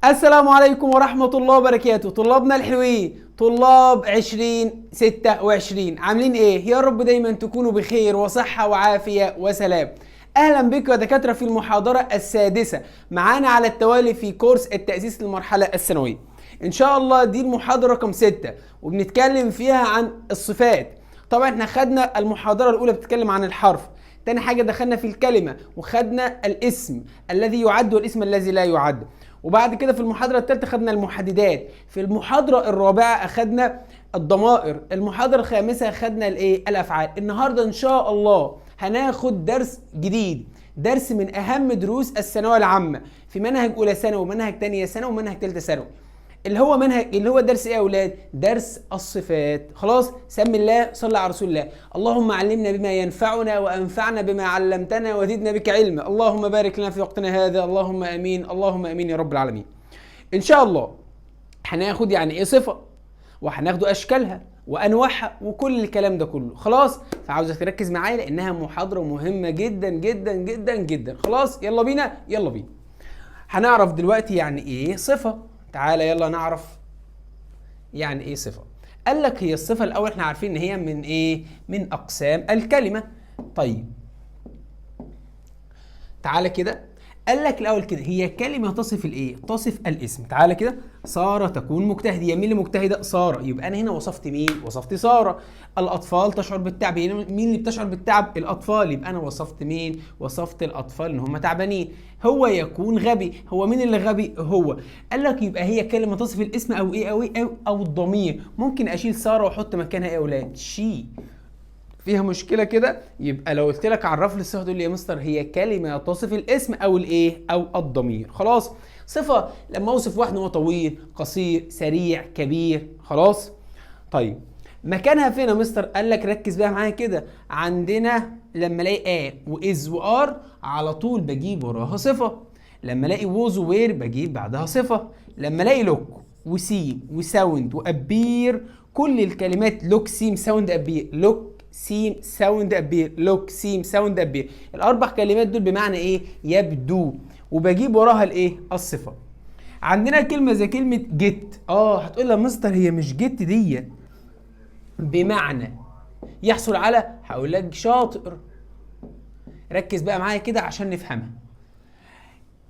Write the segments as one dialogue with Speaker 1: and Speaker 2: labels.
Speaker 1: السلام عليكم ورحمة الله وبركاته. طلابنا الحلوين، طلاب 2026 عاملين ايه؟ يا رب دايما تكونوا بخير وصحة وعافية وسلام. اهلا بكم يا دكاترة في المحاضرة السادسة معانا على التوالي في كورس التأسيس للمرحلة الثانوية. ان شاء الله دي المحاضرة رقم 6 وبنتكلم فيها عن الصفات. طبعا احنا خدنا المحاضرة الاولى بتتكلم عن الحرف، تاني حاجة دخلنا في الكلمة وخدنا الاسم الذي يعد والاسم الذي لا يعد، وبعد كده في المحاضرة الثالثة خدنا المحددات، في المحاضرة الرابعة أخدنا الضمائر، المحاضرة الخامسة خدنا الأفعال. النهاردة إن شاء الله هناخد درس جديد، درس من أهم دروس الثانوية العامة في منهج أولى ثانوي ومنهج تانية ثانوي ومنهج ثالثة ثانوي، اللي هو درس ايه يا اولاد؟ درس الصفات. خلاص، سمي الله، صلى على رسول الله. اللهم علمنا بما ينفعنا وانفعنا بما علمتنا وزدنا بك علما. اللهم بارك لنا في وقتنا هذا، اللهم امين، اللهم امين يا رب العالمين. ان شاء الله هناخد يعني ايه صفة، وهناخدوا اشكالها وانواعها وكل الكلام ده كله. خلاص، فعاوزك تركز معايا لانها محاضرة مهمة جدا جدا جدا جدا. خلاص، يلا بينا يلا بينا. هنعرف دلوقتي يعني ايه صفة. تعالى يلا نعرف يعني ايه صفة. قال لك هي الصفة الاول احنا عارفين ان هي من ايه؟ من اقسام الكلمة. طيب تعالى كده، قال لك الاول كده هي كلمة تصف الايه؟ تصف الاسم. تعالى كده، سارة تكون مجتهدة. مين اللي مجتهدة؟ سارة. يبقى انا هنا وصفت مين؟ وصفت سارة. الاطفال تشعر بالتعب. هنا مين اللي بتشعر بالتعب؟ الاطفال. يبقى انا وصفت مين؟ وصفت الاطفال ان هم تعبانين. هو يكون غبي. هو مين اللي غبي؟ هو. قال لك يبقى هي كلمة تصف الاسم او ايه او ايه او الضمير. ممكن اشيل سارة واحط مكانها ايه يا اولاد؟ شي. فيها مشكله كده؟ يبقى لو قلت لك عرف لي الصفه تقول لي يا مستر هي كلمه تصف الاسم او الايه او الضمير. خلاص، صفه لما اوصف واحد هو طويل، قصير، سريع، كبير. خلاص. طيب مكانها فين يا مستر؟ قال لك ركز بقى معايا كده. عندنا لما الاقي واز وار على طول بجيب وراها صفه. لما الاقي ووز ووير بجيب بعدها صفه. لما الاقي لوك وسيم وساوند وابير، كل الكلمات لوك سيم ساوند ابير، لوك سيم ساوند ابير، لوك سيم ساوند ابير، الاربع كلمات دول بمعنى ايه؟ يبدو، وبجيب وراها الايه؟ الصفه. عندنا كلمه زي كلمه جيت. هتقول لي يا مستر هي مش جيت دي بمعنى يحصل على؟ هقول لك شاطر. ركز بقى معايا كده عشان نفهمها.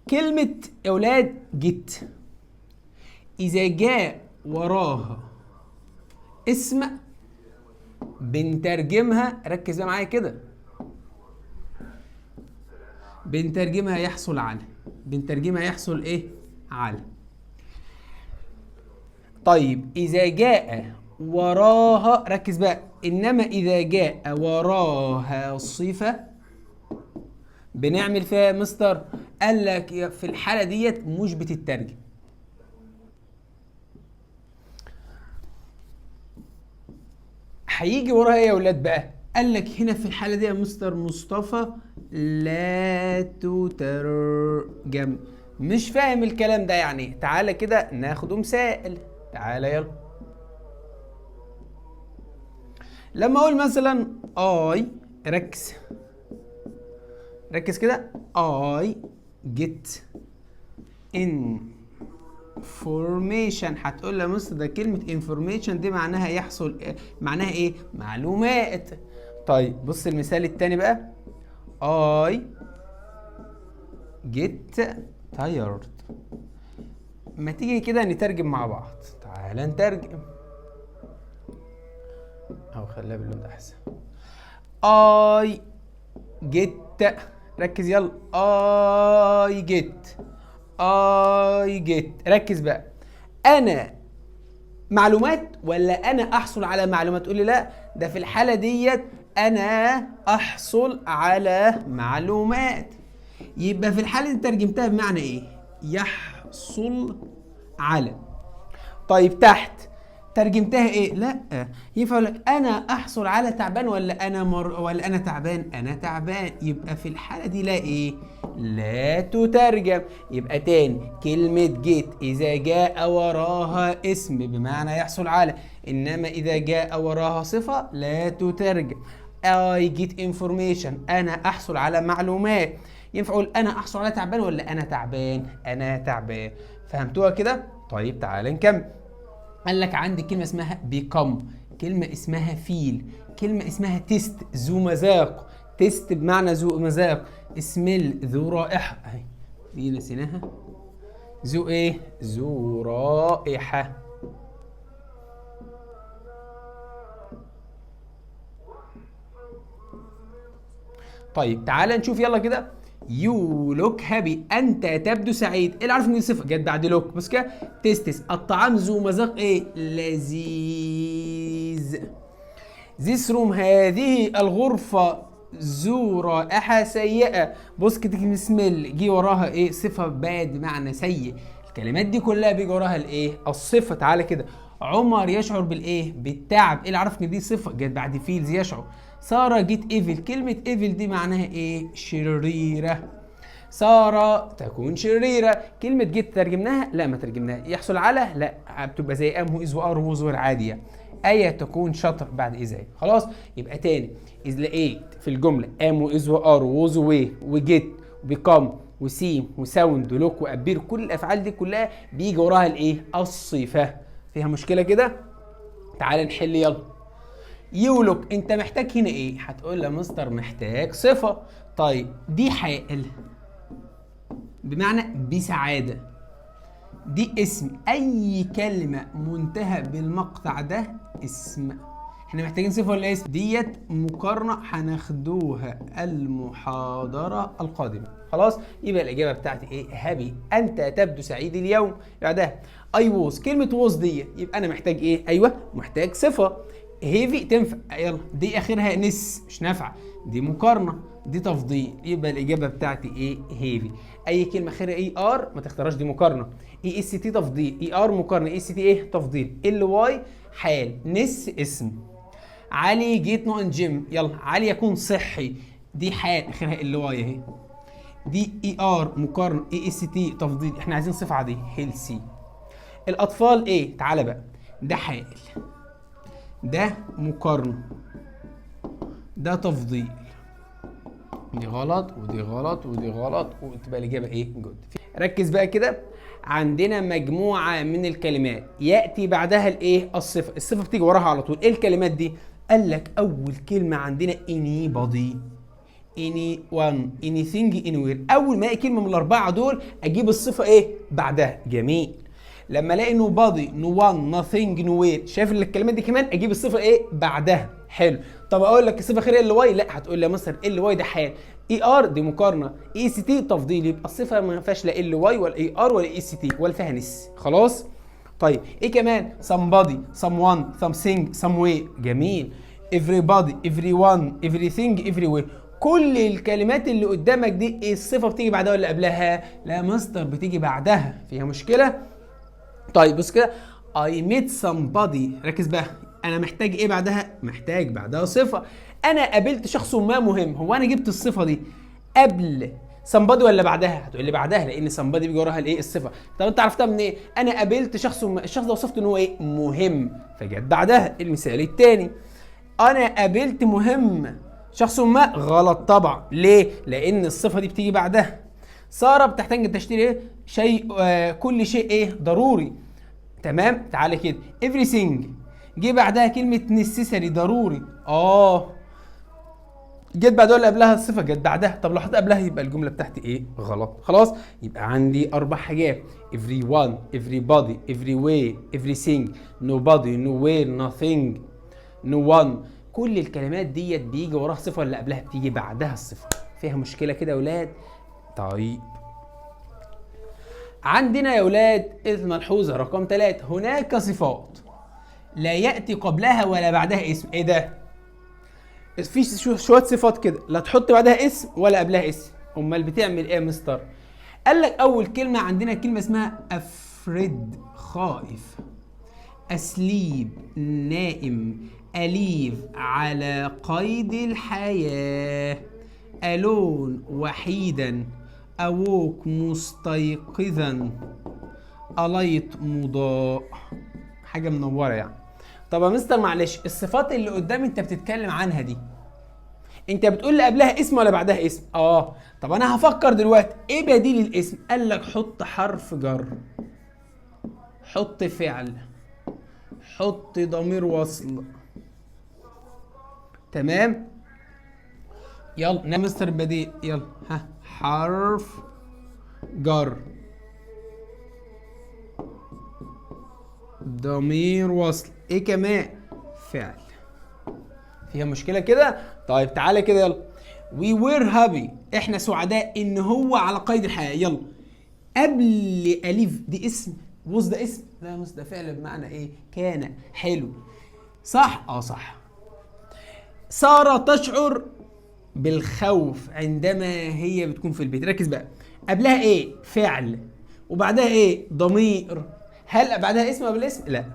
Speaker 1: كلمه يا اولاد جيت اذا جاء وراها اسم بنترجمها، ركز بقى معايا كده، بنترجمها يحصل على، بنترجمها يحصل ايه؟ على. طيب اذا جاء وراها، ركز بقى، انما اذا جاء وراها صفة بنعمل فيها مستر. قال لك في الحالة ديت مش بتترجم. هيجي وراها ايه يا ولاد بقى؟ قال لك هنا في الحاله دي يا مستر مصطفى لا تترجم. مش فاهم الكلام ده يعني؟ تعالى كده ناخد مثال. تعالى يلا. لما اقول مثلا اي، ركز كده، اي جيت انفورميشن. هتقول يا مستر ده كلمة انفورميشن دي معناها يحصل، معناها ايه؟ معلومات. طيب بص المثال التاني بقى. I get tired. ما تيجي كده نترجم مع بعض. تعال نترجم، او خليها باللون ده احسن. I get، ركز يلا، I get. ركز بقى، انا معلومات ولا انا احصل على معلومات؟ تقول لي لا، ده في الحاله ديت انا احصل على معلومات. يبقى في الحاله دي ترجمتها بمعنى ايه؟ يحصل على. طيب تحت ترجمتها ايه؟ لا ينفع اقول لك انا احصل على تعبان ولا انا ولا انا تعبان؟ انا تعبان. يبقى في الحاله دي لا ايه؟ لا تترجم. يبقى تاني كلمه جيت اذا جاء وراها اسم بمعنى يحصل على، انما اذا جاء وراها صفه لا تترجم. I get information، انا احصل على معلومات. ينفع اقول انا احصل على تعبان ولا انا تعبان؟ انا تعبان. فهمتوها كده؟ طيب تعالى نكمل. قال لك عندي كلمه اسمها become، كلمه اسمها feel، كلمه اسمها تيست ذو مذاق، تيست بمعنى ذو مذاق، سميل ذو رائحه، اهي دي نسيناها، ذو ايه؟ ذو رائحه. طيب تعالى نشوف يلا كده. يو لوك هابي، انت تبدو سعيد. ايه اللي عارف ان دي صفه جت بعد لوك؟ بص كده، تيستس الطعام ذو مذاق ايه؟ لذيذ. ذيس روم، هذه الغرفه ذو رائحه سيئه. بص كده كلمه سميل جه وراها ايه؟ صفه باد بمعنى سيء. الكلمات دي كلها بيجي وراها الايه؟ الصفه. تعالى كده، عمر يشعر بالايه؟ بالتعب. ايه اللي عرف ان دي صفه جت بعد فيلز يشعر؟ ساره جيت ايفل، كلمه ايفل دي معناها ايه؟ شريره. ساره تكون شريره. كلمه جيت ترجمناها؟ لا ما ترجمناها. يحصل على؟ لا، بتبقى زي ام واز وار وزور عاديه. ايه تكون شطر بعد ازاي. خلاص يبقى تاني، اذا لقيت في الجمله ام واز وار ووز وي وجيت وبيكم وسيم وساوند ولوك وابير، كل الافعال دي كلها بيجي وراها الايه؟ الصفه. فيها مشكله كده؟ تعال نحل يلا. يولوك، انت محتاج هنا ايه؟ هتقول لي مستر محتاج صفه. طيب دي حائل بمعنى بسعاده، دي اسم. اي كلمه منتهى بالمقطع ده اسم. احنا محتاجين صفه ولا اسم؟ ديت مقارنه هناخدوها المحاضره القادمه. خلاص يبقى الاجابه بتاعتي ايه؟ هابي، انت تبدو سعيد اليوم. بعدها اي ووز، كلمه ووز دي يبقى انا محتاج ايه؟ ايوه محتاج صفه. هيفي تنفع، يلا دي اخرها نس مش نافعه، دي مقارنه، دي تفضيل، يبقى الاجابه بتاعتي ايه؟ هيفي. اي كلمه اخرها اي ار ما تختارهاش، دي مقارنه. اي اس تي تفضيل، اي ار مقارنه، اي اس تي ايه؟ تفضيل. ال واي حال، نس اسم. علي جيت نو ان جيم، يلا علي يكون صحي، دي حال اخرها ال واي اهي. دي اي ار مقارنه، اي اس تي تفضيل، احنا عايزين صفه عاديه هيلسي. الاطفال ايه؟ تعالى بقى، ده حال، ده مقارنه، ده تفضيل. دي غلط ودي غلط ودي غلط، وتبقى الاجابه ايه؟ جود. ركز بقى كده، عندنا مجموعه من الكلمات ياتي بعدها الايه؟ الصفه. الصفه بتيجي وراها على طول. ايه الكلمات دي؟ قال لك اول كلمه عندنا anybody، anyone، anything، anywhere. اول ما الاقي كلمه من الاربعه دول اجيب الصفه ايه؟ بعدها. جميل. لما الاقي nobody، no one، nothing، nowhere، شايف الكلمات دي كمان اجيب الصفه ايه؟ بعدها. حلو. طب اقول لك الصفه خير ال واي؟ لا، هتقول لي مثلا ال واي ده حال، اي ار دي مقارنه، اي سي تي تفضيل، يبقى الصفه ما فيهاش لا ال واي ولا اي ار ولا اي سي تي ولا فيها نس. خلاص. طيب ايه كمان؟ somebody، someone، something، somewhere. جميل. everybody، everyone، everything، everywhere. كل الكلمات اللي قدامك دي الصفه بتيجي بعدها ولا قبلها؟ لا مستر بتيجي بعدها. فيها مشكله؟ طيب بص كده، I met somebody، ركز بقى، انا محتاج ايه بعدها؟ محتاج بعدها صفه. انا قابلت شخص ما مهم، هو انا جبت الصفه دي قبل somebody ولا بعدها؟ هتقول لي بعدها، لان somebody بيجي وراها الايه؟ الصفه. طب انت عرفتها منين؟ إيه؟ انا قابلت شخص ما، الشخص ده وصفته ان هو ايه؟ مهم، فجت بعدها. المثال الثاني، انا قابلت مهم شخص ما، غلط طبعا. ليه؟ لان الصفه دي بتيجي بعدها. ساره بتحتاج ان تشتري ايه؟ شيء، كل شيء ايه؟ ضروري. تمام. تعالى كده، everything جه بعدها كلمه necessary، ضروري. جت بعدها ولا قبلها؟ الصفه جت بعدها. طب لو حطيت قبلها يبقى الجمله بتاعتي ايه؟ غلط. خلاص يبقى عندي اربع حاجات: everyone، everybody، everywhere، everything، nobody، nowhere، nothing، no one. كل الكلمات ديت بيجي وراها صفه ولا قبلها؟ بتيجي بعدها الصفه. فيها مشكله كده يا اولاد؟ طيب عندنا يا اولاد الملحوظه رقم 3، هناك صفات لا ياتي قبلها ولا بعدها اسم. ايه ده؟ في شويه صفات كده لا تحط بعدها اسم ولا قبلها اسم. امال بتعمل ايه يا مستر؟ قال لك اول كلمه عندنا كلمه اسمها افريد، خائف، اسليب، نائم، اليف، على قيد الحياه، الون، وحيدا، أووك، مستيقظا، أليت، مضاء، حاجة منورة يعني. طب يا مستر معلش، الصفات اللي قدام انت بتتكلم عنها دي انت بتقول لي قبلها اسم ولا بعدها اسم؟ طب انا هفكر دلوقتي ايه بديل الاسم. قال لك حط حرف جر، حط فعل، حط ضمير وصل. تمام، يلا مستر بديل، يلا حرف جر، ضمير وصل، ايه كمان؟ فعل. فيها مشكلة كده؟ طيب تعالى كده يلا. we were happy، احنا سعداء ان هو على قيد الحياة. يلا قبل أليف دي اسم، was ده اسم؟ لا مس ده فعل بمعنى ايه؟ كان. حلو، صح؟ صح. سارة تشعر بالخوف عندما هي بتكون في البيت. ركز بقى، قبلها ايه؟ فعل، وبعدها ايه؟ ضمير. هل بعدها اسم قبل اسم؟ لا.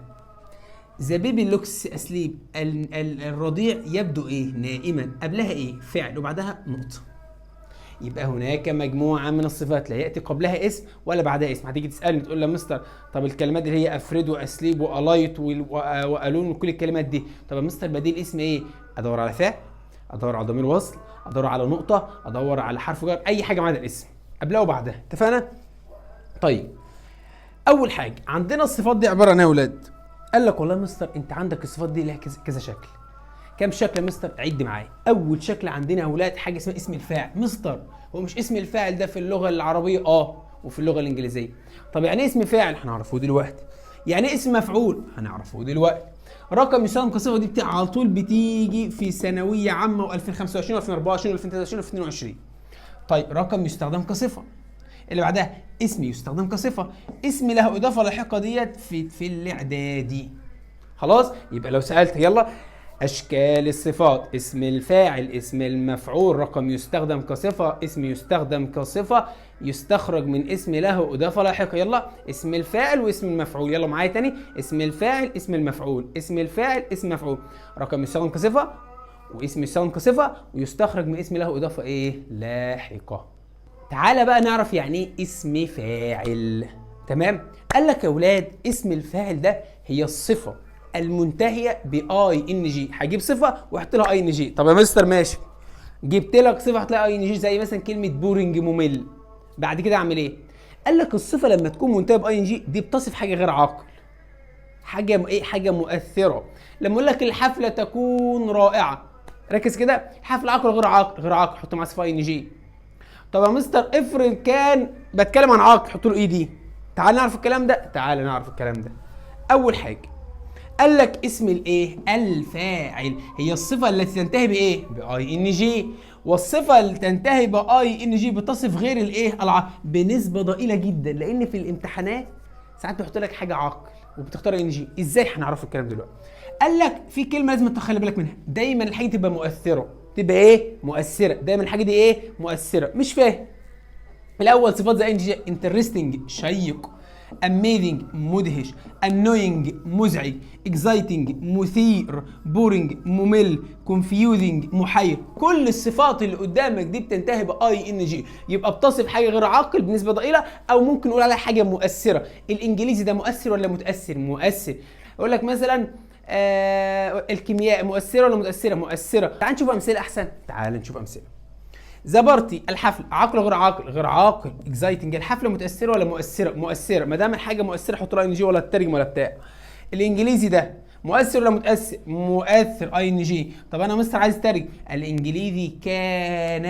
Speaker 1: ذا بيبي لوكس اسليب، الرضيع يبدو ايه؟ نائما. قبلها ايه؟ فعل، وبعدها نقطة. يبقى هناك مجموعة من الصفات لا يأتي قبلها اسم ولا بعدها اسم. هتيجي تسألني تقول لي يا مستر طب الكلمات اللي هي افريد واسليب والايت والون وكل الكلمات دي، طب يا مستر بديل اسم ايه؟ ادور على فعل، ادور على ضمير وصل، ادور على نقطة، ادور على حرف جر، اي حاجة ما عدا الاسم قبلها وبعدها. اتفقنا؟ طيب اول حاجة عندنا الصفات دي عبارة عن ايه يا اولاد؟ قال لك والله يا مستر انت عندك الصفات دي لها كذا شكل. كم شكل يا مستر؟ عد معايا. اول شكل عندنا يا اولاد حاجه اسمها اسم الفاعل. مستر هو مش اسم الفاعل ده في اللغه العربيه؟ وفي اللغه الانجليزيه. طب يعني ايه اسم فاعل؟ هنعرفه دلوقتي. يعني ايه اسم مفعول؟ هنعرفه دلوقتي. رقم يساوي كصفه دي بتاع على طول بتيجي في ثانويه عامه و2025 و2024 و2023 و2022. طيب رقم يستخدم كصفه. اللي بعدها اسم يستخدم كصفه. اسم له اضافه لاحقه ديت في الاعدادي. خلاص؟ يبقى لو سالت يلا أشكال الصفات: اسم الفاعل، اسم المفعول، رقم يستخدم كصفة، اسم يستخدم كصفة يستخرج من اسم له إضافة لاحقة. يلا اسم الفاعل واسم المفعول، يلا معايا تاني. اسم الفاعل، اسم المفعول، اسم الفاعل، اسم المفعول، رقم يستخدم كصفة واسم يستخدم كصفة ويستخرج من اسم له إضافة إيه؟ لاحقة. تعالى بقى نعرف يعني إيه اسم فاعل. تمام؟ قال لك يا أولاد اسم الفاعل ده هي الصفة المنتهيه باي ان جي. هجيب صفه واحط لها اي ان جي. طب يا مستر ماشي، جبت لك صفه هتلاقي اي ان جي زي مثلا كلمه بورنج، ممل. بعد كده اعمل ايه؟ قال لك الصفه لما تكون منتهيه باي ان جي دي بتصف حاجه غير عاقل، حاجه ايه؟ حاجه مؤثره. لما اقول لك الحفله تكون رائعه، ركز كده، حفله عاقل غير عاقل؟ غير عاقل، حط معاه صفه اي ان جي. طب يا مستر افرض كان بتكلم عن عاقل، حط له اي دي. تعال نعرف الكلام ده. تعال نعرف الكلام ده. اول حاجه قال لك اسم الايه؟ الفاعل هي الصفه التي تنتهي بايه؟ باي ان جي، والصفه اللي تنتهي باي ان جي بتصف غير الايه؟ بنسبه ضئيله جدا، لان في الامتحانات ساعات بيحط لك حاجه عاقل وبتختار اي ان جي. ازاي؟ هنعرف الكلام دلوقتي. قال لك في كلمه لازم تخلي بالك منها، دايما الحاجه تبقى مؤثره، تبقى ايه؟ مؤثره. دايما الحاجه دي ايه؟ مؤثره. مش فاهم؟ الاول صفات زي ان جي: انترستنج شيق، amazing مدهش، annoying مزعج، exciting مثير، boring ممل، confusing محير. كل الصفات اللي قدامك دي بتنتهي باي ان جي، يبقى بتصف حاجه غير عاقل بنسبه ضئيله، او ممكن نقول عليها حاجه مؤثره. الانجليزي ده مؤثر ولا متاثر؟ مؤثر. اقول لك مثلا الكيمياء مؤثره ولا متاثره؟ مؤثره. تعال نشوف امثله احسن. تعال نشوف امثله. ذا بارتي الحفل، عاقل غير عاقل؟ غير عاقل. اكزايتنج الحفله متاثره ولا مؤثره؟ مؤثره. ما دام الحاجه مؤثره حط لها ان جي، ولا الترجمه ولا بتاع. الانجليزي ده مؤثر ولا متاثر؟ مؤثر، اي ان جي. طب انا مستر عايز ترجم. الانجليزي كان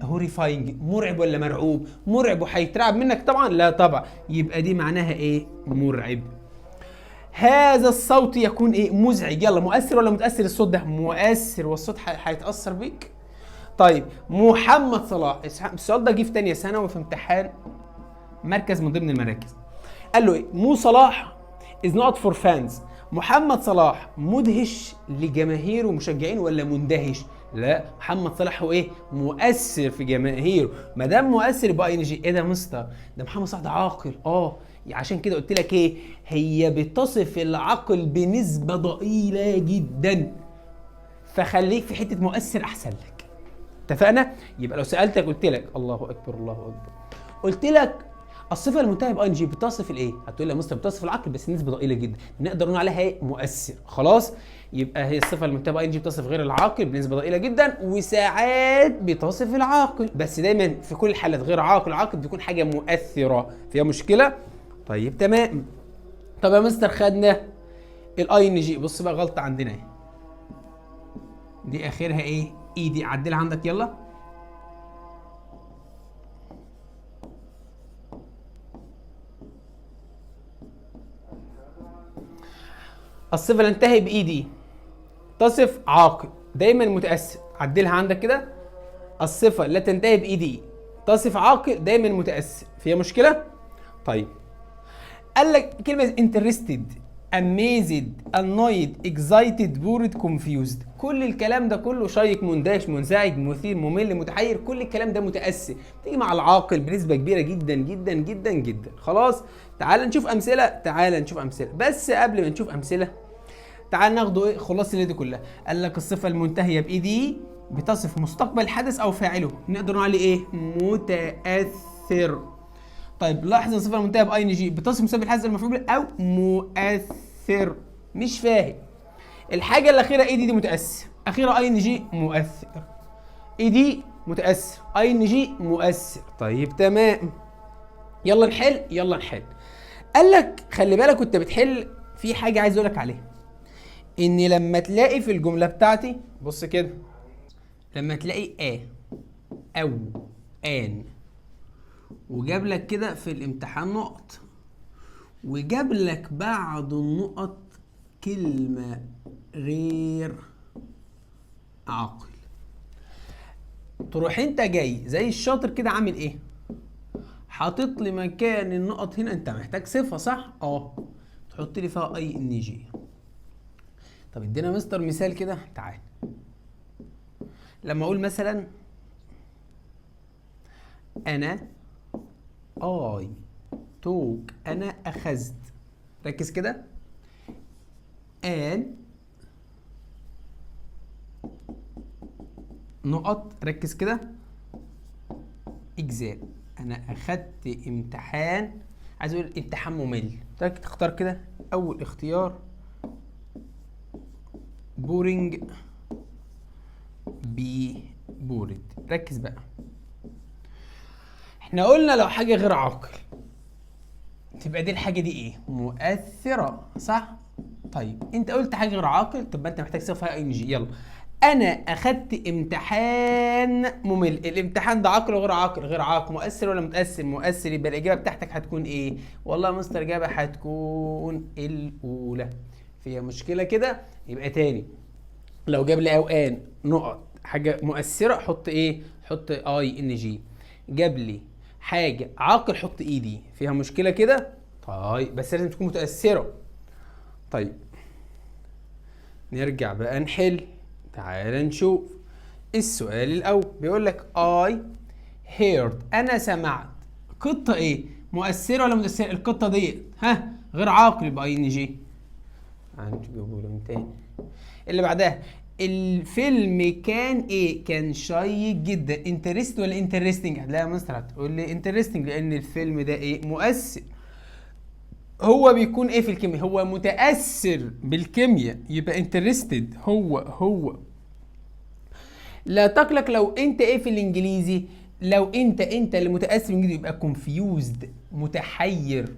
Speaker 1: هوريفاينج، مرعب ولا مرعوب؟ مرعب. وهيترعب منك طبعا؟ لا طبعا. يبقى دي معناها ايه؟ مرعب. هذا الصوت يكون ايه؟ مزعج. يلا مؤثر ولا متاثر؟ الصوت ده مؤثر، والصوت هيتاثر بيك. طيب محمد صلاح، السؤال ده جه في ثانيه ثانوي في امتحان مركز من ضمن المراكز. قال له ايه؟ مو صلاح is not for fans. محمد صلاح مدهش لجماهيره ومشجعين ولا مندهش؟ لا، محمد صلاح هو ايه؟ مؤثر في جماهيره. ما دام مؤثر يبقى ان جي. ايه ده يا مستر؟ ده محمد صلاح ده عاقل. عشان كده قلت لك ايه؟ هي بتصف العقل بنسبه ضئيله جدا، فخليك في حته مؤثر احسن لك. اتفقنا؟ يبقى لو سالتك قلت لك الله اكبر الله اكبر، قلت لك الصفه المنتهيه باي ان جي بتصف الايه؟ هتقول لي يا مستر بتصف العقل بس النسبه ضئيله جدا، نقدر نقول عليها ايه؟ مؤثر. خلاص، يبقى هي الصفه المنتهيه باي ان جي بتصف غير العاقل بنسبه ضئيله جدا، وساعات بتصف العاقل، بس دايما في كل الحالات غير عاقل عاقل بتكون حاجه مؤثره. فيها مشكله؟ طيب تمام. طب يا مستر خدنا الاي ان جي، بص بقى غلطه عندنا اهي، دي اخرها ايه؟ اي دي، عدلها عندك يلا. الصفه اللي انتهي باي دي تصف عاقل دايما متاثر، عدلها عندك كده. الصفه اللي تنتهي باي دي تصف عاقل دايما متاثر. فيها مشكله؟ طيب قال لك كلمه انترستد، amazed, annoyed, excited, bored, confused، كل الكلام ده كله شيق، مندهش، منزعج، مثير، ممل، متحير، كل الكلام ده متأثر، تيجي مع العاقل بنسبة كبيرة جدا جدا جدا جدا. خلاص، تعال نشوف أمثلة، تعال نشوف أمثلة، بس قبل ما نشوف أمثلة تعال ناخده ايه خلاصة اللي دي كلها. قال لك الصفة المنتهية بإي دي بتصف مستقبل حدث أو فاعله، نقدر نقول عليه ايه؟ متأثر. طيب لاحظ الصفه المنتهيه باي ان جي بتصف مسبب الحدث المفعول او مؤثر. مش فاهم الحاجه الاخيره اي دي متاثر، اخيره اي ان جي مؤثر، اي دي متاثر، اي ان جي مؤثر. طيب تمام، يلا نحل يلا نحل. قال لك خلي بالك وانت بتحل في حاجه عايز اقول لك عليها، ان لما تلاقي في الجمله بتاعتي بص كده، لما تلاقي او ان وجاب لك كده في الامتحان نقط، وجاب لك بعد النقط كلمة غير عاقل، تروح انت جاي زي الشاطر كده عامل ايه؟ حاطط لي مكان النقط هنا، انت محتاج صفة صح؟ تحط لي فيها اي ان جي. طب ادينا مستر مثال كده، تعال. لما اقول مثلا انا توك، انا اخذت، ركز كده، ان نقط، ركز كده، اجزاء، انا اخدت امتحان، عايز اقول امتحان ممل، تختار كده اول اختيار بورينج بورد. ركز بقى، احنا قلنا لو حاجه غير عاقل تبقى دي الحاجه دي ايه؟ مؤثره صح؟ طيب انت قلت حاجه غير عاقل، طب انت محتاج صفه اي ان جي. يلا انا اخدت امتحان ممل، الامتحان ده عاقل وغير عاقل؟ غير عاقل. مؤثر ولا متاثر؟ مؤثر. يبقى الاجابه بتاعتك هتكون ايه؟ والله يا مستر الاجابه هتكون الاولى. فيها مشكله كده؟ يبقى تاني، لو جاب لي اوان نقط حاجه مؤثره حط ايه؟ حط اي ان جي. جاب لي حاجه عاقل حط اي دي. فيها مشكله كده؟ طيب بس لازم تكون متاثره. طيب نرجع بقى نحل، تعال نشوف السؤال الاول. بيقول لك I heard، انا سمعت قطه ايه؟ مؤثره ولا متاثره؟ القطه ديت غير عاقل يبقى اي ان جي. هنجيبه له من تاني. اللي بعدها الفيلم كان ايه؟ كان شيق جدا. انترست ولا انترستنج؟ هتلاقي يا مستر هتقول لي انترستنج لان الفيلم ده ايه؟ مؤثر. هو بيكون ايه في الكيمياء؟ هو متاثر بالكيمياء يبقى انترستد. هو لا تقلق لو انت ايه في الانجليزي، لو انت اللي متاثر بالانجليزي يبقى كونفيوزد، متحير.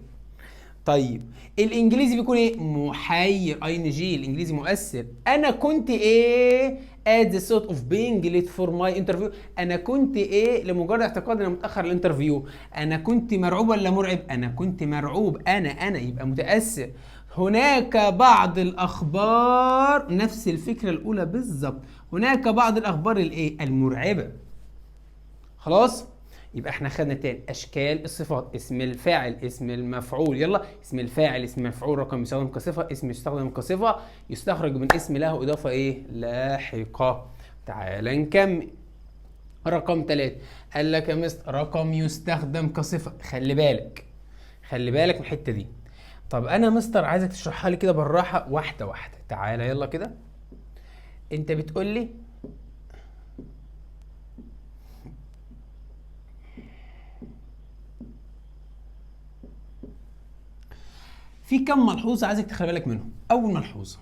Speaker 1: طيب الانجليزي بيكون ايه؟ محير، اي ان جي. الانجليزي مؤثر. انا كنت ايه؟ at the thought of being late for my interview، انا كنت ايه؟ لمجرد اعتقاد انا متاخر الانترفيو. انا كنت مرعوب ولا مرعب؟ انا كنت مرعوب. انا يبقى متاثر. هناك بعض الاخبار، نفس الفكره الاولى بالظبط، هناك بعض الاخبار الايه؟ المرعبه. خلاص، يبقى احنا خدنا تاني اشكال الصفات: اسم الفاعل، اسم المفعول، يلا اسم الفاعل، اسم المفعول، رقم يستخدم كصفه، اسم يستخدم كصفه، يستخرج من اسم له اضافه ايه؟ لاحقه. تعال نكمل. رقم 3 قال لك يا مستر رقم يستخدم كصفه، خلي بالك من الحته دي. طب انا مستر عايزك تشرحها لي كده بالراحه واحده واحده. تعالى يلا كده، انت بتقول لي في كم ملحوظه عايزك تخلي بالك منهم. اول ملحوظه،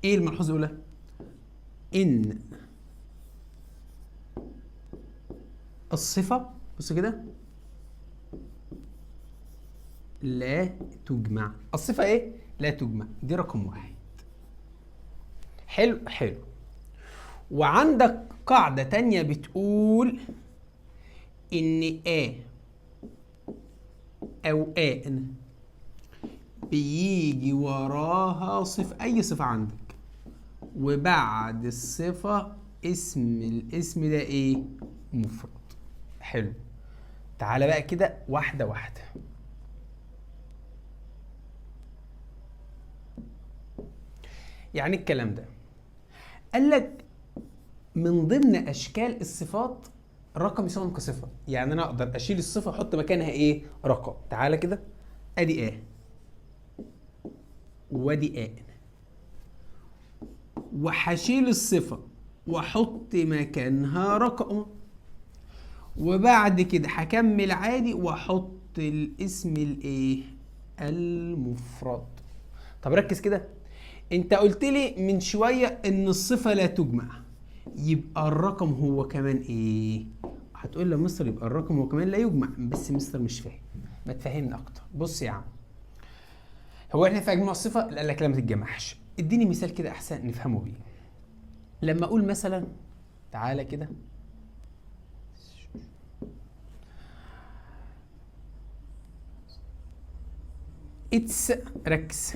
Speaker 1: ايه الملحوظه الاولى؟ ان الصفه، بص كده، لا تجمع. الصفه ايه؟ لا تجمع. دي رقم واحد. حلو حلو. وعندك قاعده تانية بتقول ان او ان بيجي وراها صفة، أي صفة عندك، وبعد الصفة الاسم ده إيه؟ مفرد. حلو. تعالى بقى كده واحدة واحدة. يعني الكلام ده قال لك من ضمن أشكال الصفات رقم يساوي كصفة. يعني أنا أقدر أشيل الصفة أحط مكانها إيه؟ رقم. تعالى كده، أدي وادي وهشيل الصفة واحط مكانها رقم، وبعد كده هكمل عادي واحط الاسم الايه؟ المفرد. طب ركز كده، انت قلت لي من شوية ان الصفة لا تجمع، يبقى الرقم هو كمان ايه؟ هتقول لي يا مستر يبقى الرقم هو كمان لا يجمع، بس مستر مش فاهم. ما تفهمني اكتر. بص يا عم، هو احنا في اجماع الصفة قال لك لا ما تتجمعش. اديني مثال كده احسن نفهمه بيه. لما اقول مثلا، تعالى كده، اتس، ركز،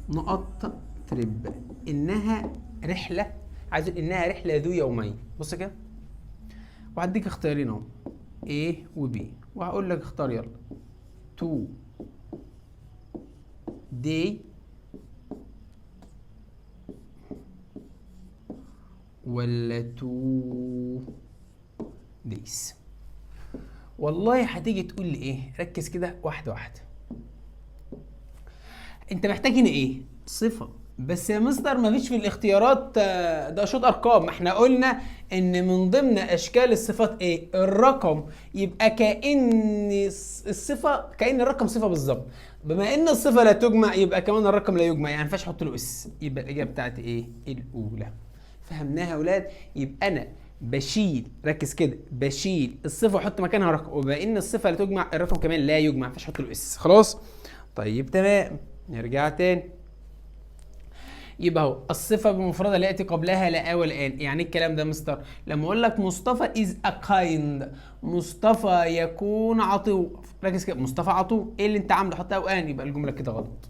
Speaker 1: نقط ترب، انها رحله، عايز انها رحله ذو يومين. بص كده، وهديك اختيارين اهو، A و B، وهقول لك اختار يلا. 2 day ولا 2 days؟ والله هتيجي تقول لي ايه؟ ركز كده واحده واحده. انت محتاج هنا ايه؟ صفه. بس يا مستر مفيش في الاختيارات ده شوط ارقام. ما احنا قلنا ان من ضمن اشكال الصفات ايه؟ الرقم. يبقى كأن الصفه، كأن الرقم صفه بالظبط. بما ان الصفه لا تجمع يبقى كمان الرقم لا يجمع، يعني ما ينفعش احط له اس. يبقى الاجابه بتاعتي ايه؟ الاولى. فهمناها يا اولاد؟ يبقى انا بشيل، ركز كده، بشيل الصفه واحط مكانها رقم، وبما ان الصفه لا تجمع الرقم كمان لا يجمع، ما ينفعش احط له اس. خلاص؟ طيب تمام، نرجع تاني. يبقى اهو الصفه بمفردها لا ياتي قبلها لا ولا ان. يعني الكلام ده مستر لما اقول لك مصطفى از ا كايند، مصطفى يكون عطوف، ركز كده، مصطفى عطوف، ايه اللي انت عامله؟ حط او ان، يبقى الجمله كده غلط.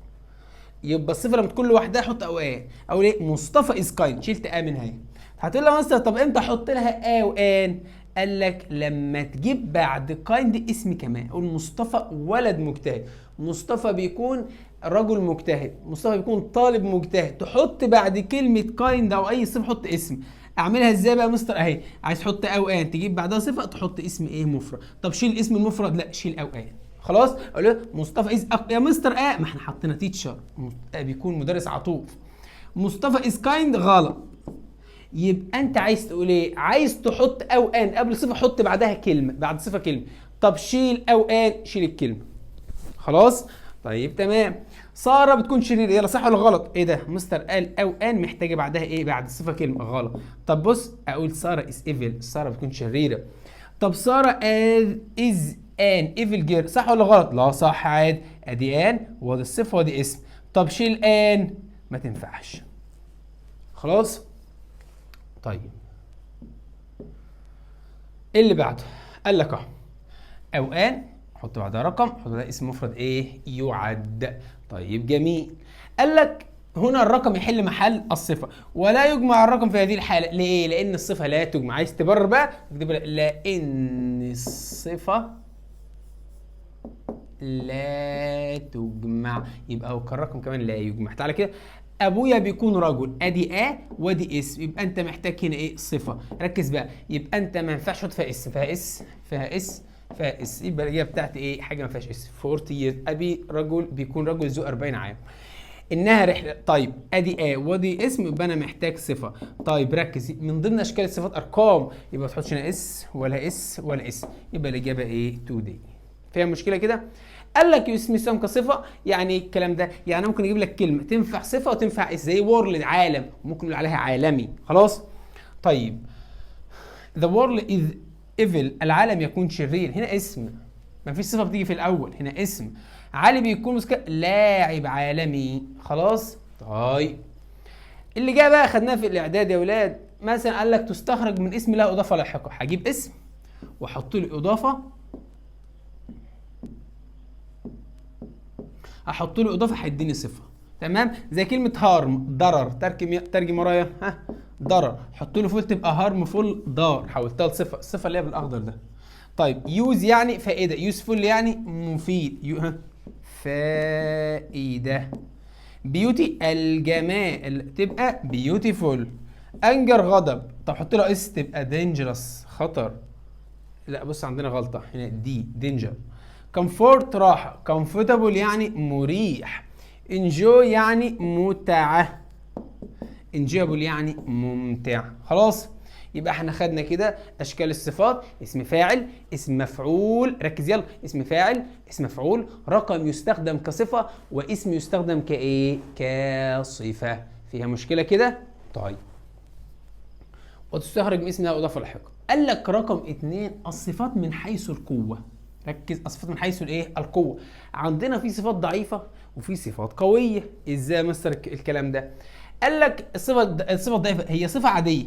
Speaker 1: يبقى الصفه لما تكون لوحدها حط او ان. او ليه؟ مصطفى از كايند، شلت ا منها. هتقول لي يا مستر طب امتى احط لها ا وان؟ قال لك لما تجيب بعد كايند اسم كمان. قول مصطفى ولد مجتهد، مصطفى بيكون رجل مجتهد، مصطفى بيكون طالب مجتهد، تحط بعد كلمة كايند أو أي صفة حط اسم. أعملها إزاي بقى يا مستر؟ أهي، عايز تحط أو آن تجيب بعدها صفة تحط اسم إيه؟ مفرد. طب شيل اسم المفرد؟ لا، شيل أو آن. خلاص؟ أقول له مصطفى إز يا مستر ما إحنا حطينا تيتشر، بيكون مدرس عطوف. مصطفى إز كايند غلط. يبقى أنت عايز تقول إيه؟ عايز تحط أو آن قبل صفة، حط بعدها كلمة، بعد صفة كلمة. طب شيل أو آن، شيل الكلمة. خلاص؟ طيب تمام. ساره بتكون شريره، يلا صح ولا غلط؟ ايه ده؟ مستر قال او ان محتاجه بعدها ايه؟ بعد الصفه كلمه. غلط. طب بص، اقول ساره از ايفل، ساره بتكون شريره. طب ساره از ان ايفل جير، صح ولا غلط؟ لا صح عادي، ادي ان وادي الصفه وادي اسم. طب شيل ان، ما تنفعش. خلاص؟ طيب ايه اللي بعده؟ قال لك اهو او ان، حط بعدها رقم، حط بعدها اسم مفرد ايه؟ يعد. طيب جميل. قال لك هنا الرقم يحل محل الصفه، ولا يجمع الرقم في هذه الحاله. ليه؟ لان الصفه لا تجمع. عايز تبرر بقى؟ تكتب لان الصفه لا تجمع، يبقى هو الرقم كمان لا يجمع. تعالى كده، ابويا بيكون رجل، ادي وادي اسم، يبقى انت محتاج هنا ايه؟ صفه. ركز بقى، يبقى انت ما ينفعش تحط فيها اسم، فيها اس، يبقى الاجابه بتاعتي ايه؟ حاجه ما فيهاش اس. 40 years، ابي رجل بيكون رجل ذو 40 عام. انها رحله. طيب ادي ودي اسم، يبقى انا محتاج صفه. طيب ركز، من ضمن اشكال الصفات ارقام، يبقى ما تحطش هنا اس ولا اس ولا اس، يبقى الاجابه ايه؟ توداي. فيها مشكله كده؟ قال لك اسم يستخدم كصفه، يعني ايه الكلام ده؟ يعني ممكن يجيب لك كلمه تنفع صفه وتنفع اس، زي وورلد عالم، وممكن نقول عليها عالمي. خلاص. طيب the world is evil، العالم يكون شرير، هنا اسم، ما فيش صفه بتيجي في الاول، هنا اسم. علي بيكون لاعب عالمي. خلاص. طيب اللي جاء بقى خدناه في الاعداد يا ولاد، مثلا قال لك تستخرج من اسم له اضافه لاحقه، هجيب اسم واحط له اضافه، احط له اضافه هيديني صفه. تمام. زي كلمه هارم، ضرر، ترجم ورايا، ها، ضرر، حط له فول تبقى هارم فول، ضار، حولتها لصفه، الصفه اللي هي بالاخضر ده. طيب يوز يعني فائده، يوسفول يعني مفيد، ها، فائده. بيوتي الجمال تبقى بيوتيفول. انجر غضب، طب حط له اس تبقى دينجرس، خطر. لا بص عندنا غلطه هنا، دي دينجر. كومفورت راحه، كومفورتابل يعني مريح، انجوي يعني متعه، انجويبل يعني ممتع. خلاص. يبقى احنا خدنا كده اشكال الصفات: اسم فاعل، اسم مفعول، ركز يلا، اسم فاعل، اسم مفعول، رقم يستخدم كصفه، واسم يستخدم كايه؟ كصفه. فيها مشكله كده؟ طيب. وتستخرج من اسم له اضافه لاحقه. قال لك رقم 2 الصفات من حيث القوه. ركز، الصفات من حيث الايه؟ القوه. عندنا في صفات ضعيفه وفي صفات قويه. ازاي يا مستر الكلام ده؟ قال لك الصفه الضعيفه هي صفه عاديه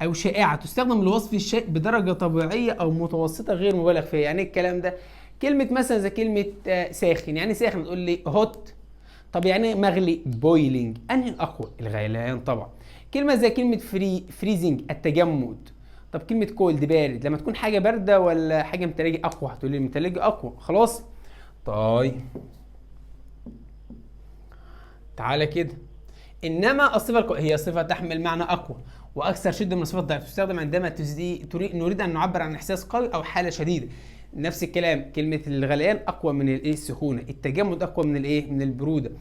Speaker 1: او شائعه تستخدم لوصف الشيء بدرجه طبيعيه او متوسطه غير مبالغ فيها. يعني ايه الكلام ده؟ كلمه مثلا زي كلمه ساخن، يعني ساخن تقول لي هوت. طب يعني مغلي، بويلينج، انهي الاقوى؟ الغليان طبعا. كلمه زي كلمه فريزنج، التجمد. طب كلمه كولد، بارد، لما تكون حاجه بارده ولا حاجه متلجه اقوى؟ هتقول لي متلجه اقوى. خلاص. طيب تعالى كده، انما الصفه القويه هي صفه تحمل معنى اقوى واكثر شده من الصفه الضعيفه، تستخدم عندما نريد ان نعبر عن احساس قوي او حاله شديده. نفس الكلام، كلمه الغليان اقوى من الايه؟ السخونه. التجمد اقوى من الايه؟ من البروده.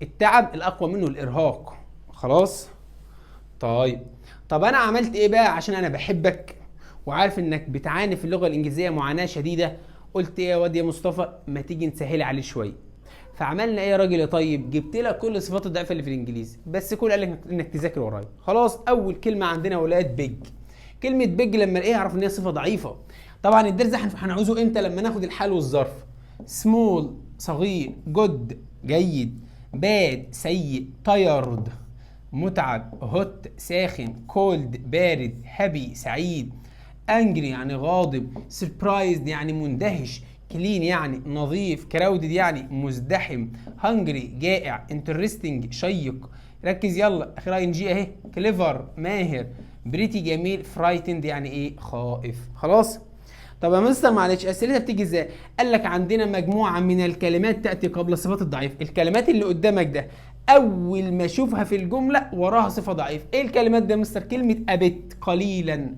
Speaker 1: التعب الاقوى منه الارهاق. خلاص. طب انا عملت ايه بقى عشان انا بحبك وعارف انك بتعاني في اللغه الانجليزيه معاناه شديده؟ قلت ايه يا واد يا مصطفى، ما تيجي نسهل عليه شويه. فعملنا ايه يا راجل يا طيب؟ جبت لك كل الصفات الضعيفه اللي في الانجليزي، بس كل قال لك انك تذاكر ورايا. خلاص. اول كلمه عندنا يا ولاد بيج. كلمه بيج لما الاقيها اعرف ان هي صفه ضعيفه. طبعا الدرس ده هنعوزه امتى؟ لما ناخد الحال والظرف. سمول صغير، جود جيد، باد سيء، تايرد متعب، هوت ساخن، كولد بارد، هابي سعيد، انجري يعني غاضب، سربرايزد يعني مندهش، كلين يعني نظيف، كراودد يعني مزدحم، هنجري جائع، انترستنج شيق. ركز يلا، اخرها ان جي اهي، كليفر ماهر، بريتي جميل، فرايتند يعني ايه؟ خائف. خلاص. طب يا مستر معلش اسئلتها بتيجي ازاي؟ قال لك عندنا مجموعه من الكلمات تاتي قبل الصفات الضعيفه. الكلمات اللي قدامك ده اول ما اشوفها في الجمله وراها صفه ضعيفه. ايه الكلمات ده يا مستر؟ كلمه ابت قليلا،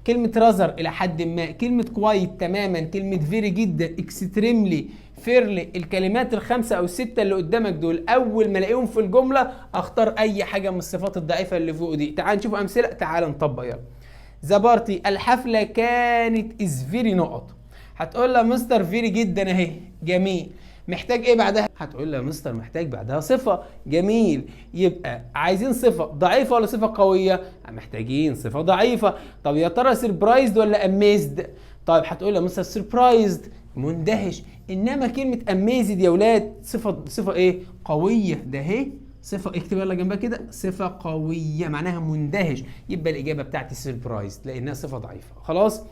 Speaker 1: كلمه رازر الى حد ما، كلمه كوايت تماما، كلمه فيري جدا، اكستريملي، فيرلي. الكلمات الخمسه او السته اللي قدامك دول اول ما الاقيهم في الجمله اختار اي حاجه من الصفات الضعيفه اللي فوق دي. تعال نشوف امثله، تعال نطبق يلا. ذا بارتي الحفله كانت از فيري نقط. هتقول لها مستر فيري جدا اهي، جميل. محتاج ايه بعدها؟ هتقول لها مستر محتاج بعدها صفه. جميل. يبقى عايزين صفه ضعيفه ولا صفه قويه؟ محتاجين صفه ضعيفه. طب يا ترى سربرايزد ولا اميزد؟ طيب هتقول لها مستر سربرايزد مندهش. انما كلمه اميزد يا ولاد صفه ايه؟ قويه. ده اهي صفه، اكتب يلا جنبها كده، صفه قويه معناها مندهش. يبقى الاجابه بتاعتي سربرايزد لانها صفه ضعيفه. خلاص.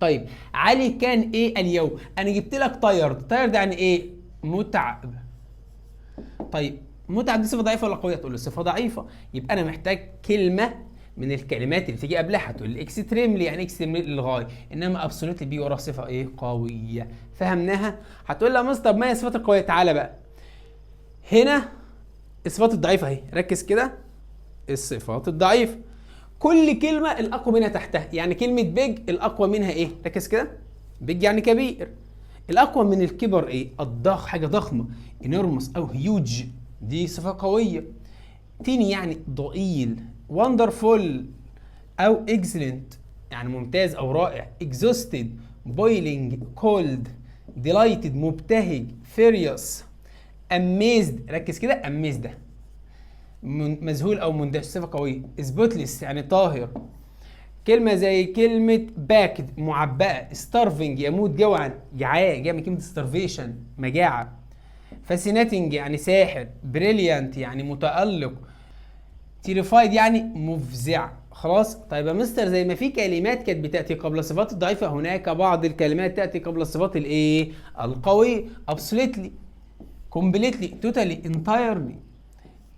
Speaker 1: طيب علي كان ايه اليوم؟ انا جبت لك تايرد. تايرد يعني ايه؟ متعب. طيب متعب دي صفه ضعيفه ولا قويه؟ تقول لي صفه ضعيفه. يبقى انا محتاج كلمه من الكلمات اللي تيجي قبلها. تقول لي اكستريملي، يعني اكستريملي للغايه، انما ابسولوتلي بي وراها صفه ايه؟ قويه. فهمناها؟ هتقول لي يا مستر ما هي الصفات القويه؟ تعالى بقى هنا الصفات الضعيفه اهي، ركز كده. الصفات الضعيفه كل كلمه الاقوى منها تحتها. يعني كلمه بيج الاقوى منها ايه؟ ركز كده، بيج يعني كبير. الاقوى من الكبر ايه؟ الضخ، حاجه ضخمه، انورموس او هيوج. دي صفة قوية. تيني يعني ضئيل. wonderful أو excellent يعني ممتاز أو رائع. exhausted boiling cold delighted مبتهج furious amazed ركز كده amazed ده مذهول أو مندهش صفة قوية. spotless يعني طاهر. كلمة زي كلمة باكد معبأة. starving يموت جوعا جعان جاي من كلمة starvation مجاعة. fascinating يعني ساحر. brilliant يعني متألق. terrified يعني مفزع. خلاص. طيب يا مستر زي ما في كلمات كانت بتأتي قبل الصفات الضعيفة هناك بعض الكلمات تأتي قبل الصفات الايه القوية. absolutely completely totally entirely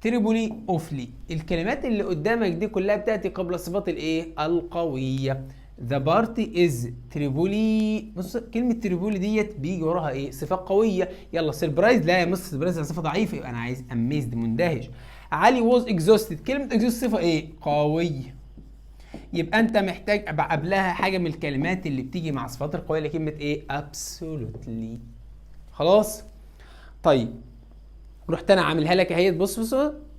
Speaker 1: terribly awfully. الكلمات اللي قدامك دي كلها بتأتي قبل الصفات الايه القوية. the party is terribly. بص كلمة terribly ديت بيجي وراها ايه صفة قوية. يلا surprise لا يا مستر surprise صفة ضعيفة يبقى انا عايز amazed مندهش. علي was exhausted. كلمة exhausted صفة ايه قوية. يبقى انت محتاج قبلها حاجة من الكلمات اللي بتيجي مع الصفات القوية اللي كلمة ايه absolutely. خلاص. طيب رحت انا عاملها لك اهي. بص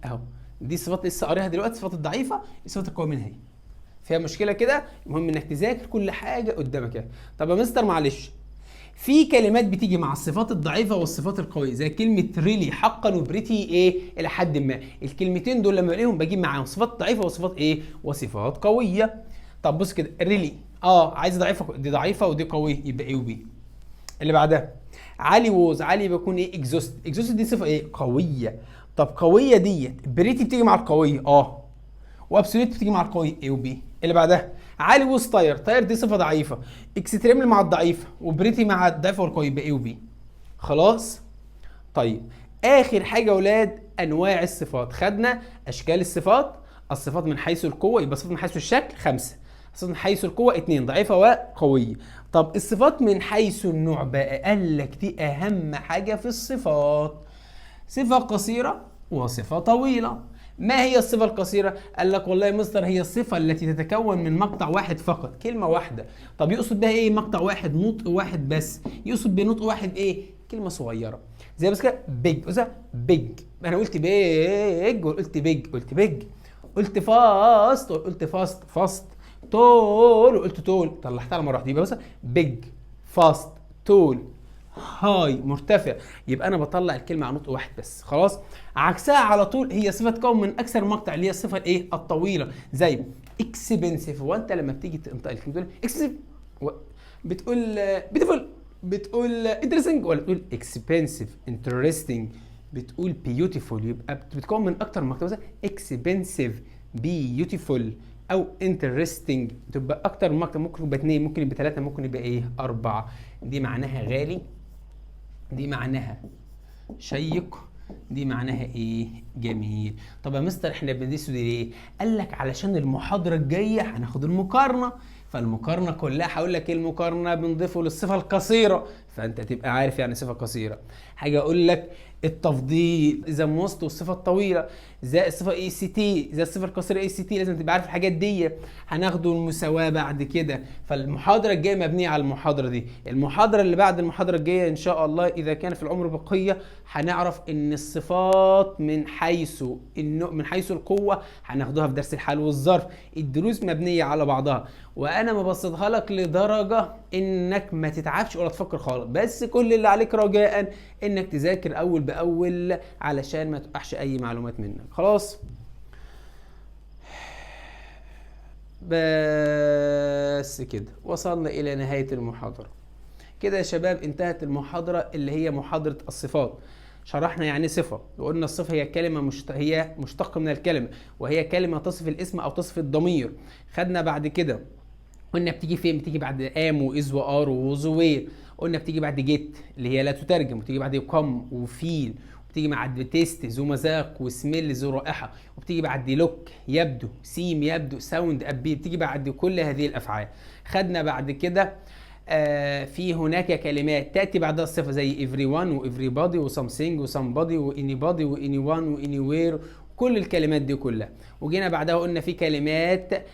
Speaker 1: اهو دي صفات لسه قاريها دلوقتي الصفات الضعيفه الصفات القويه منها اهي. فيها مشكله كده. المهم انك تذاكر كل حاجه قدامك اهي. طب يا مستر معلش في كلمات بتيجي مع الصفات الضعيفه والصفات القويه زي كلمه ريلي حقا وبريتي ايه الى حد ما. الكلمتين دول لما بلاقيهم بجيب معاهم صفات ضعيفه وصفات ايه وصفات قويه. طب بص كده ريلي عايز ضعيفه دي ضعيفه ودي قويه يبقى ايه وبي. اللي بعدها علي ووز. علي بيكون ايه اكزوست. اكزوست دي صفه ايه قويه. طب قويه ديت بريتي بتيجي مع القويه وابسوليت بتيجي مع القويه ايه وبي. اللي بعدها علي ووز طاير. طاير دي صفه ضعيفه. اكستريملي مع الضعيفه وبريتي مع الضعيفه والقويه يبقى ايه وبي. خلاص. طيب اخر حاجه يا اولاد انواع الصفات. خدنا اشكال الصفات. الصفات من حيث القوه يبقى صفات من حيث الشكل 5. صفات من حيث القوه 2 ضعيفه وقويه. طب الصفات من حيث النوع بقى قال لك دي اهم حاجه في الصفات. صفه قصيره وصفه طويله. ما هي الصفه القصيره؟ قال لك والله يا مستر هي الصفه التي تتكون من مقطع واحد فقط كلمه واحده. طب يقصد بها ايه مقطع واحد نطق واحد بس. يقصد بنطق واحد ايه كلمه صغيره زي بس كده بيج. بيج انا قلت بيج وقلت بيج قلت بيج. قلت فاست وقلت فاست. تول وقلت تول طلعتها على مره واحده يبقى مثلا بيج فاست تول هاي مرتفع. يبقى انا بطلع الكلمه على نطق واحد بس. خلاص. عكسها على طول هي صفه تكون من اكثر مقطع اللي هي الصفه الايه الطويله زي اكسبنسيف. وانت لما بتيجي تنطق الكلمه تقول اكسبنسيف بتقول بيوتيفول بتقول انترستنج ولا بتقول اكسبنسيف انترستنج بتقول بيوتيفول. يبقى بتكون من اكثر مقطع مثلا اكسبنسيف بيوتيفول او انترستنج تبقى اكتر من مقطع. ممكن يبقى 2 ممكن يبقى 3 ممكن يبقى ايه 4. دي معناها غالي. دي معناها شيق. دي معناها ايه جميل. طب يا مستر احنا بندرسه دي ليه؟ قال لك علشان المحاضره الجايه هناخد المقارنه. فالمقارنه كلها هقول لك ايه المقارنه بنضيفه للصفه القصيره فانت تبقى عارف يعني صفه قصيره. حاجه اقول لك التفضيل اذا موصته الصفه الطويله زي الصفه اي سي تي زي الصفه القصيره اي سي تي لازم تبقى عارف الحاجات دي. هناخده المساواه بعد كده. فالمحاضره الجايه مبنيه على المحاضره دي. المحاضره اللي بعد المحاضره الجايه ان شاء الله اذا كان في العمر بقيه هنعرف ان الصفات من حيث القوه هناخدوها في درس الحال والظرف. الدروس مبنيه على بعضها وانا مبسطها لك لدرجه انك ما تتعبش ولا تفكر خالص. بس كل اللي عليك رجاء انك تذاكر اول باول علشان ما تقعش اي معلومات منك. خلاص. بس كده وصلنا الى نهايه المحاضره. كده يا شباب انتهت المحاضره اللي هي محاضره الصفات. شرحنا يعني صفه وقلنا الصفه هي كلمه هي مشتقه من الكلمه وهي كلمه تصف الاسم او تصف الضمير. خدنا بعد كده قلنا بتيجي فين؟ بتيجي بعد ام واز وار ووز ووير. قلنا بتيجي بعد جيت اللي هي لا تترجم وبتيجي بعد كم وفيل وبتيجي بعد تيست ذو مذاق وسميل ذو رائحه وبتيجي بعد لوك يبدو سيم يبدو ساوند ابي بتيجي بعد كل هذه الافعال. خدنا بعد كده في هناك كلمات تأتي بعدها الصفة زي everyone و everybody و something و somebody و anybody و anyone و anywhere كل الكلمات دي كلها. وجينا بعدها قلنا في كلمات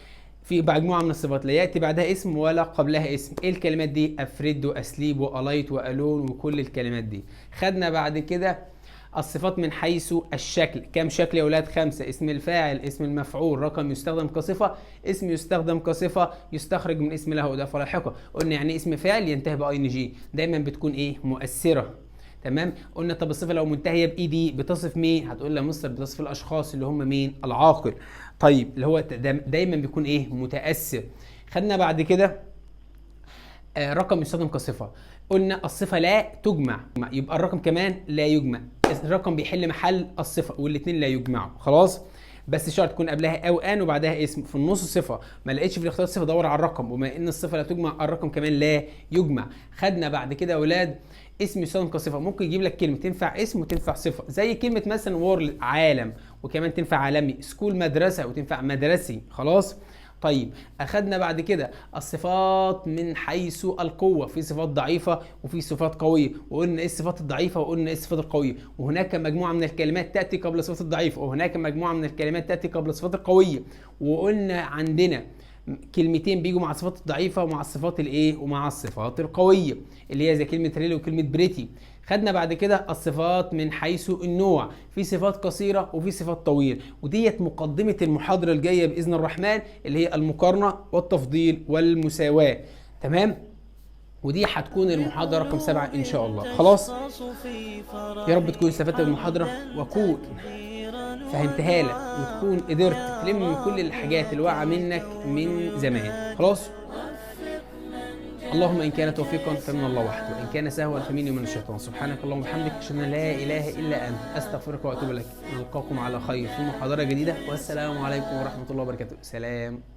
Speaker 1: في مجموعة من الصفات لا يأتي بعدها اسم ولا قبلها اسم. ايه الكلمات دي؟ afraid و asleep و alight و alone وكل الكلمات دي. خدنا بعد كده الصفات من حيث الشكل. كم شكل يا ولاد؟ 5. اسم الفاعل، اسم المفعول، رقم يستخدم كصفة، اسم يستخدم كصفة يستخرج من اسم له إضافة لاحقة. قلنا يعني اسم فاعل ينتهي باي ان جي دايما بتكون ايه؟ مؤثرة. تمام. قلنا طب الصفة لو منتهية باي دي بتصف مين؟ هتقول لي يا مستر بتصف الاشخاص اللي هم مين؟ العاقل. طيب اللي هو دايما بيكون ايه؟ متأثر. خدنا بعد كده رقم يستخدم كصفة. قلنا الصفة لا تجمع، يبقى الرقم كمان لا يجمع. الرقم بيحل محل الصفة والاثنين لا يجمعوا. خلاص، بس شرط تكون قبلها او ان وبعدها اسم. في النص صفة ما لقيتش في الاختيار صفة دور على الرقم، وما ان الصفة لا تجمع الرقم كمان لا يجمع. خدنا بعد كده يا اولاد اسم يستخدم كصفة. ممكن يجيب لك كلمة تنفع اسم وتنفع صفة، زي كلمة مثلا وورلد عالم، وكمان تنفع عالمي. سكول مدرسة وتنفع مدرسي. خلاص. طيب اخدنا بعد كده الصفات من حيث القوه. في صفات ضعيفه وفي صفات قويه، وقلنا ايه الصفات الضعيفه وقلنا ايه الصفات القويه. وهناك مجموعه من الكلمات تاتي قبل الصفات الضعيفه، وهناك مجموعه من الكلمات تاتي قبل الصفات القويه. وقلنا عندنا كلمتين بيجوا مع الصفات الضعيفه ومع الصفات الايه؟ ومع الصفات القويه، اللي هي زي كلمه ريلي وكلمه بريتي. خدنا بعد كده الصفات من حيث النوع. في صفات قصيره وفي صفات طويله، وديت مقدمه المحاضره الجايه باذن الرحمن، اللي هي المقارنه والتفضيل والمساواه. تمام. ودي هتكون المحاضره رقم 7 ان شاء الله. خلاص، يا رب تكون استفدت بالمحاضره واكون فهمتها لك، وتكون قدرت تلم من كل الحاجات اللي واقعه منك من زمان. خلاص. اللهم إن كان توفيقا فمن الله وحده، وإن كان سهوا فمني ومن الشيطان. سبحانك اللهم وبحمدك، أشهد أن لا إله إلا أنت، أستغفرك وأتوب إليك. نلقاكم على خير في محاضرة جديدة، والسلام عليكم ورحمة الله وبركاته. سلام.